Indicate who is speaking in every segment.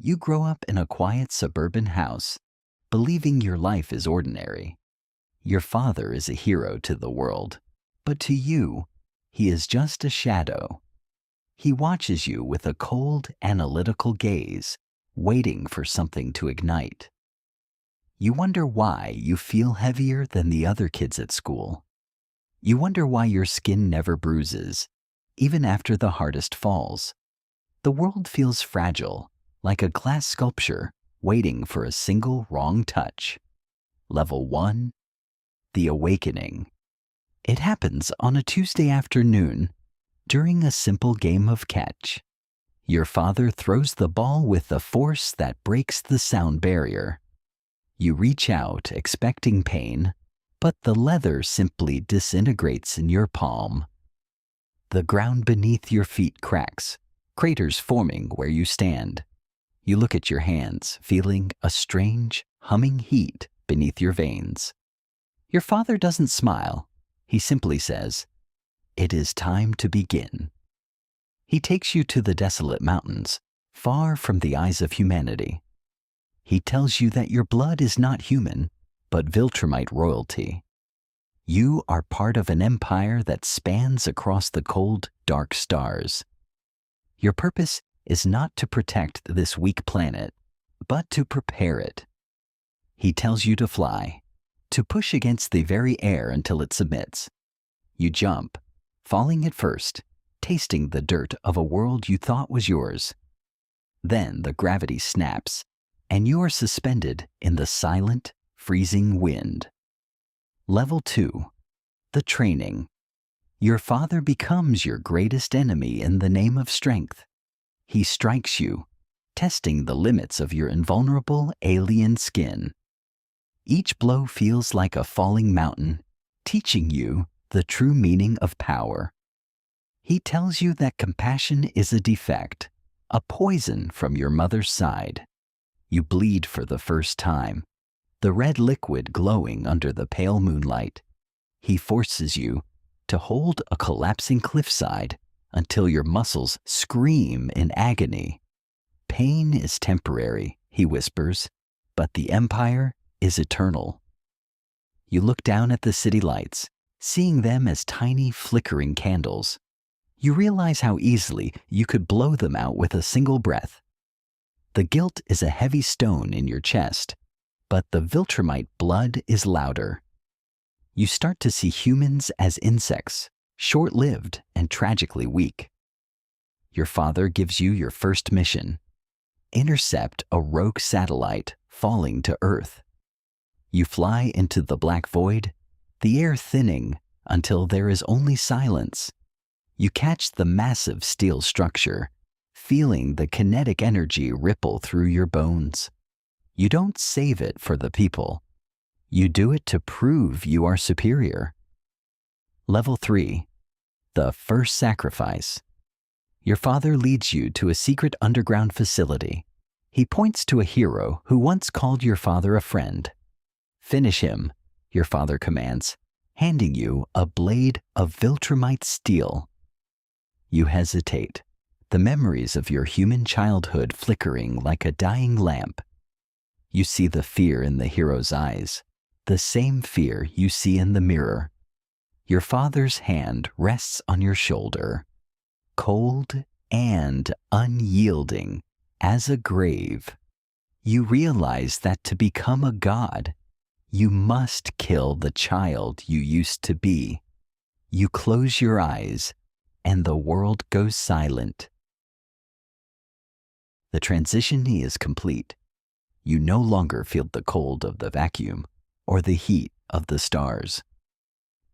Speaker 1: You grow up in a quiet suburban house, believing your life is ordinary. Your father is a hero to the world, but to you, he is just a shadow. He watches you with a cold, analytical gaze, waiting for something to ignite. You wonder why you feel heavier than the other kids at school. You wonder why your skin never bruises, even after the hardest falls. The world feels fragile, like a glass sculpture waiting for a single wrong touch. Level 1. The Awakening. It happens on a Tuesday afternoon during a simple game of catch. Your father throws the ball with a force that breaks the sound barrier. You reach out, expecting pain, but the leather simply disintegrates in your palm. The ground beneath your feet cracks, craters forming where you stand. You look at your hands, feeling a strange, humming heat beneath your veins. Your father doesn't smile. He simply says, "It is time to begin." He takes you to the desolate mountains, far from the eyes of humanity. He tells you that your blood is not human, but Viltrumite royalty. You are part of an empire that spans across the cold, dark stars. Your purpose is not to protect this weak planet, but to prepare it. He tells you to fly, to push against the very air until it submits. You jump, falling at first, tasting the dirt of a world you thought was yours. Then the gravity snaps, and you are suspended in the silent, freezing wind. Level 2. The Training. Your father becomes your greatest enemy in the name of strength. He strikes you, testing the limits of your invulnerable alien skin. Each blow feels like a falling mountain, teaching you the true meaning of power. He tells you that compassion is a defect, a poison from your mother's side. You bleed for the first time, the red liquid glowing under the pale moonlight. He forces you to hold a collapsing cliffside until your muscles scream in agony. "Pain is temporary," he whispers, "but the empire is eternal." You look down at the city lights, seeing them as tiny flickering candles. You realize how easily you could blow them out with a single breath. The guilt is a heavy stone in your chest, but the Viltrumite blood is louder. You start to see humans as insects, short-lived and tragically weak. Your father gives you your first mission: intercept a rogue satellite falling to Earth. You fly into the black void, the air thinning until there is only silence. You catch the massive steel structure, feeling the kinetic energy ripple through your bones. You don't save it for the people. You do it to prove you are superior. Level 3. The First Sacrifice. Your father leads you to a secret underground facility. He points to a hero who once called your father a friend. "Finish him," your father commands, handing you a blade of Viltrumite steel. You hesitate, the memories of your human childhood flickering like a dying lamp. You see the fear in the hero's eyes, the same fear you see in the mirror. Your father's hand rests on your shoulder, cold and unyielding as a grave. You realize that to become a god, you must kill the child you used to be. You close your eyes, and the world goes silent. The transition is complete. You no longer feel the cold of the vacuum or the heat of the stars.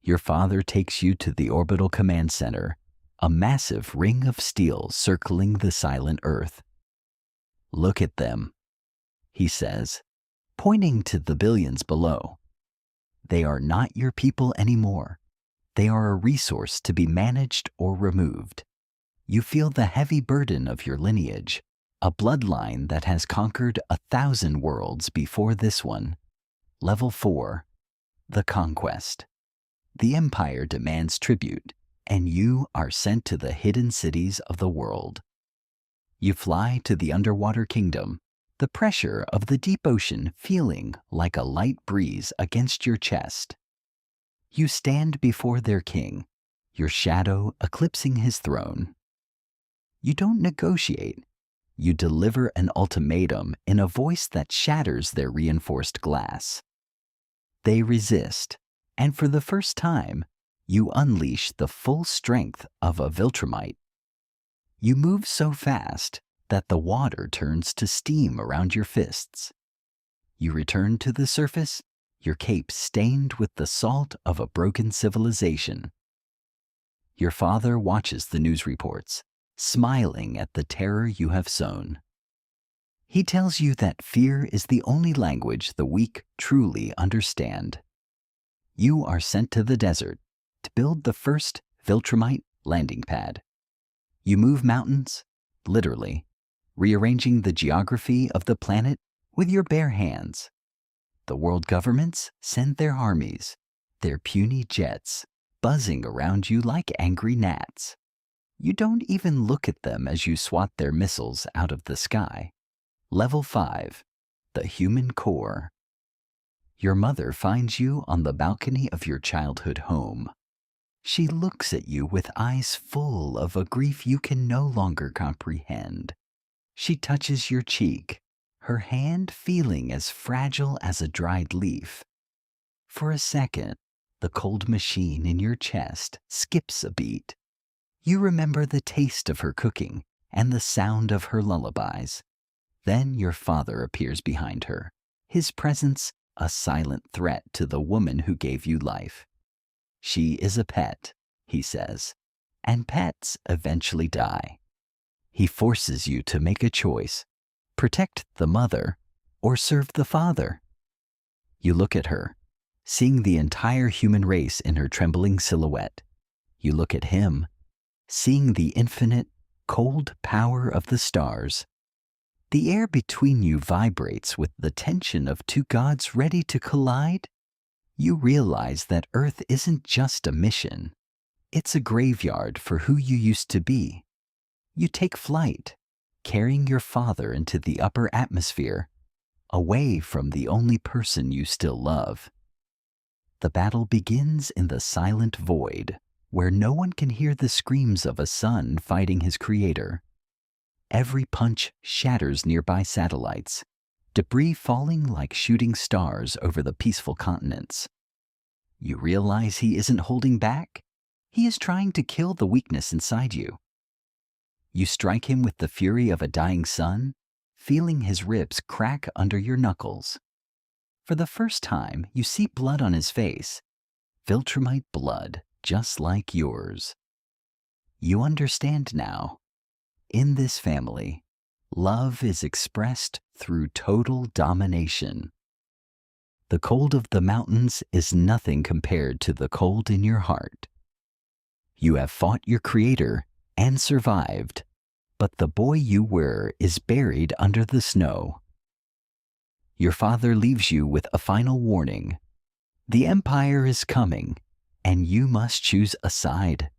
Speaker 1: Your father takes you to the orbital command center, a massive ring of steel circling the silent Earth. "Look at them," he says, pointing to the billions below. "They are not your people anymore. They are a resource to be managed or removed. You feel the heavy burden of your lineage, a bloodline that has conquered 1,000 worlds before this one. Level 4. The Conquest. The Empire demands tribute, and you are sent to the hidden cities of the world. You fly to the underwater kingdom, the pressure of the deep ocean feeling like a light breeze against your chest. You stand before their king, your shadow eclipsing his throne. You don't negotiate. You deliver an ultimatum in a voice that shatters their reinforced glass. They resist, and for the first time, you unleash the full strength of a Viltrumite. You move so fast that the water turns to steam around your fists. You return to the surface, your cape stained with the salt of a broken civilization. Your father watches the news reports, smiling at the terror you have sown. He tells you that fear is the only language the weak truly understand. You are sent to the desert to build the first Viltrumite landing pad. You move mountains, literally, rearranging the geography of the planet with your bare hands. The world governments send their armies, their puny jets, buzzing around you like angry gnats. You don't even look at them as you swat their missiles out of the sky. Level 5, the human core. Your mother finds you on the balcony of your childhood home. She looks at you with eyes full of a grief you can no longer comprehend. She touches your cheek, her hand feeling as fragile as a dried leaf. For a second, the cold machine in your chest skips a beat. You remember the taste of her cooking and the sound of her lullabies. Then your father appears behind her, his presence a silent threat to the woman who gave you life. She is a pet, he says, and pets eventually die. He forces you to make a choice, protect the mother or serve the father. You look at her, seeing the entire human race in her trembling silhouette. You look at him, seeing the infinite, cold power of the stars. The air between you vibrates with the tension of two gods ready to collide. You realize that Earth isn't just a mission. It's a graveyard for who you used to be. You take flight, carrying your father into the upper atmosphere, away from the only person you still love. The battle begins in the silent void, where no one can hear the screams of a son fighting his creator. Every punch shatters nearby satellites, debris falling like shooting stars over the peaceful continents. You realize he isn't holding back. He is trying to kill the weakness inside you. You strike him with the fury of a dying sun, feeling his ribs crack under your knuckles. For the first time, you see blood on his face, Viltrumite blood, just like yours. You understand now. In this family, love is expressed through total domination. The cold of the mountains is nothing compared to the cold in your heart. You have fought your creator and survived, but the boy you were is buried under the snow. Your father leaves you with a final warning. The Empire is coming, and you must choose a side.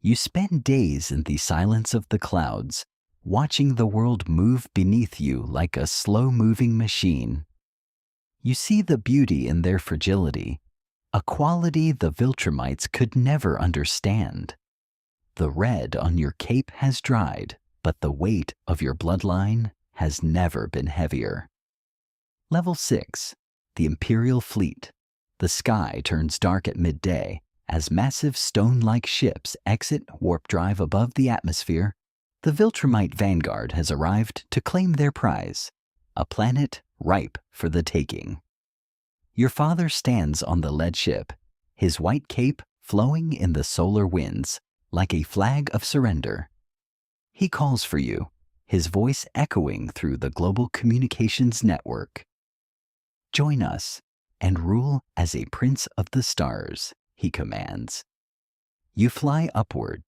Speaker 1: You spend days in the silence of the clouds, watching the world move beneath you like a slow-moving machine. You see the beauty in their fragility, a quality the Viltrumites could never understand. The red on your cape has dried, but the weight of your bloodline has never been heavier. Level 6, the Imperial Fleet. The sky turns dark at midday as massive stone-like ships exit warp drive above the atmosphere. The Viltrumite vanguard has arrived to claim their prize, a planet ripe for the taking. Your father stands on the lead ship, his white cape flowing in the solar winds like a flag of surrender. He calls for you, his voice echoing through the global communications network. Join us and rule as a prince of the stars, he commands. You fly upward,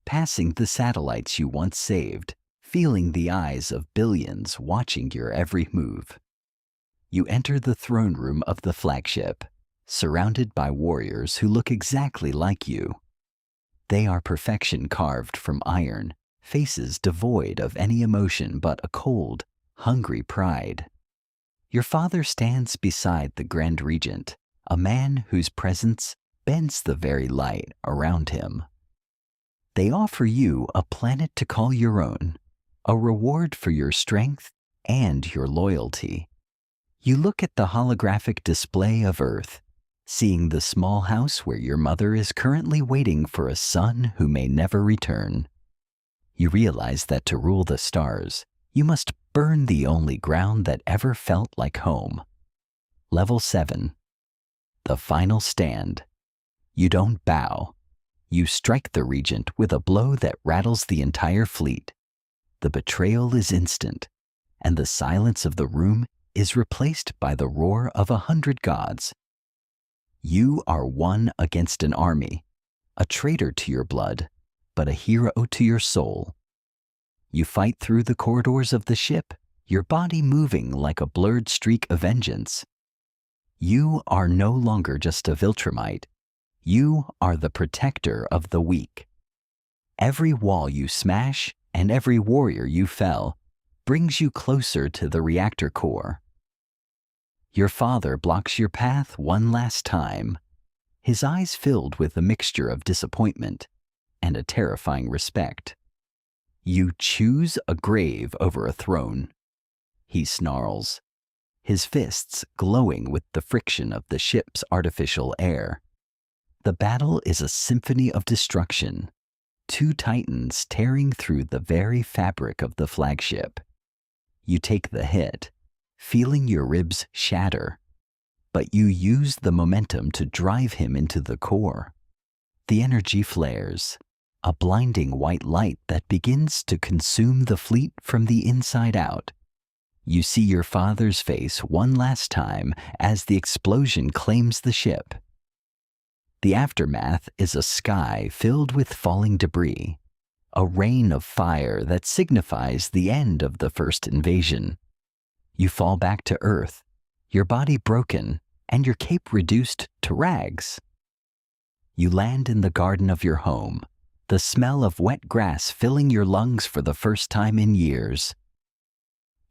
Speaker 1: passing the satellites you once saved, feeling the eyes of billions watching your every move. You enter the throne room of the flagship, surrounded by warriors who look exactly like you. They are perfection carved from iron, faces devoid of any emotion but a cold, hungry pride. Your father stands beside the Grand Regent, a man whose presence bends the very light around him. They offer you a planet to call your own, a reward for your strength and your loyalty. You look at the holographic display of Earth, seeing the small house where your mother is currently waiting for a son who may never return. You realize that to rule the stars, you must burn the only ground that ever felt like home. Level 7. The final stand. You don't bow. You strike the Regent with a blow that rattles the entire fleet. The betrayal is instant, and the silence of the room is replaced by the roar of 100 gods. You are one against an army, a traitor to your blood, but a hero to your soul. You fight through the corridors of the ship, your body moving like a blurred streak of vengeance. You are no longer just a Viltrumite. You are the protector of the weak. Every wall you smash and every warrior you fell brings you closer to the reactor core. Your father blocks your path one last time, his eyes filled with a mixture of disappointment and a terrifying respect. You choose a grave over a throne. He snarls, his fists glowing with the friction of the ship's artificial air. The battle is a symphony of destruction, two titans tearing through the very fabric of the flagship. You take the hit, feeling your ribs shatter, but you use the momentum to drive him into the core. The energy flares, a blinding white light that begins to consume the fleet from the inside out. You see your father's face one last time as the explosion claims the ship. The aftermath is a sky filled with falling debris, a rain of fire that signifies the end of the first invasion. You fall back to Earth, your body broken and your cape reduced to rags. You land in the garden of your home, the smell of wet grass filling your lungs for the first time in years.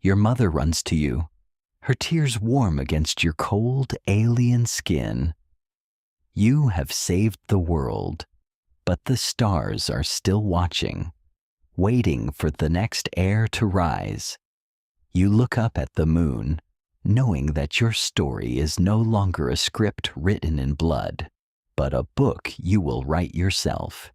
Speaker 1: Your mother runs to you, her tears warm against your cold, alien skin. You have saved the world, but the stars are still watching, waiting for the next heir to rise. You look up at the moon, knowing that your story is no longer a script written in blood, but a book you will write yourself.